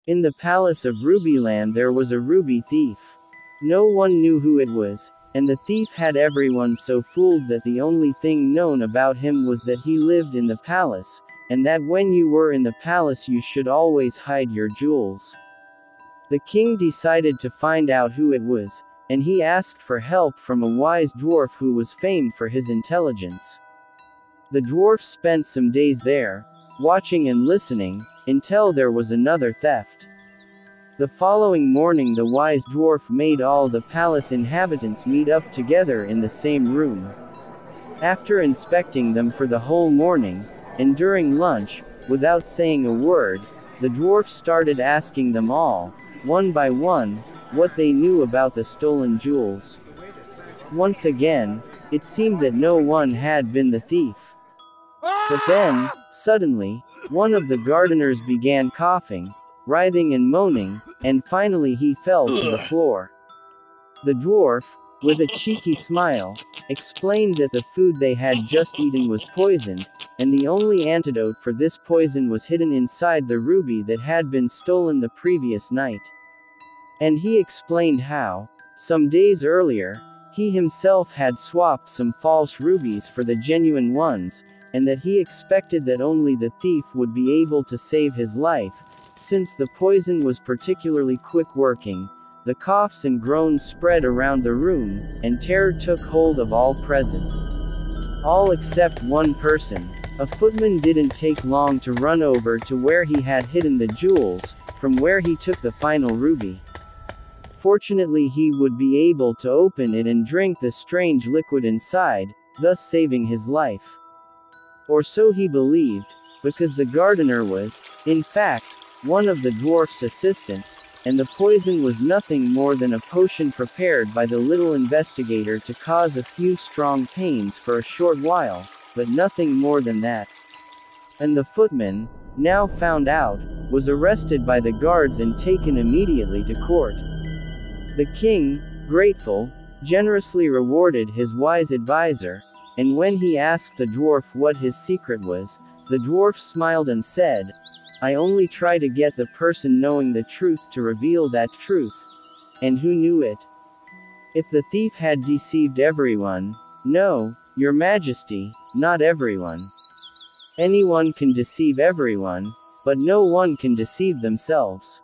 In the palace of Rubyland there was a ruby thief. No one knew who it was, and the thief had everyone so fooled that the only thing known about him was that he lived in the palace, and that when you were in the palace you should always hide your jewels. The king decided to find out who it was, and he asked for help from a wise dwarf who was famed for his intelligence. The dwarf spent some days there, watching and listening, until there was another theft. The following morning the wise dwarf made all the palace inhabitants meet up together in the same room. After inspecting them for the whole morning, and during lunch, without saying a word, the dwarf started asking them all, one by one, what they knew about the stolen jewels. Once again, it seemed that no one had been the thief. But then, suddenly, one of the gardeners began coughing, writhing and moaning, and finally he fell to the floor. The dwarf, with a cheeky smile, explained that the food they had just eaten was poisoned, and the only antidote for this poison was hidden inside the ruby that had been stolen the previous night. And he explained how, some days earlier, he himself had swapped some false rubies for the genuine ones, and that he expected that only the thief would be able to save his life, since the poison was particularly quick working. The coughs and groans spread around the room, and terror took hold of all present. All except one person. A footman didn't take long to run over to where he had hidden the jewels, from where he took the final ruby. Fortunately he would be able to open it and drink the strange liquid inside, thus saving his life. Or so he believed, because the gardener was, in fact, one of the dwarf's assistants, and the poison was nothing more than a potion prepared by the little investigator to cause a few strong pains for a short while, but nothing more than that. And the footman, now found out, was arrested by the guards and taken immediately to court. The king, grateful, generously rewarded his wise advisor, and when he asked the dwarf what his secret was, the dwarf smiled and said, "I only try to get the person knowing the truth to reveal that truth. And who knew it? If the thief had deceived everyone, no, your majesty, not everyone. Anyone can deceive everyone, but no one can deceive themselves."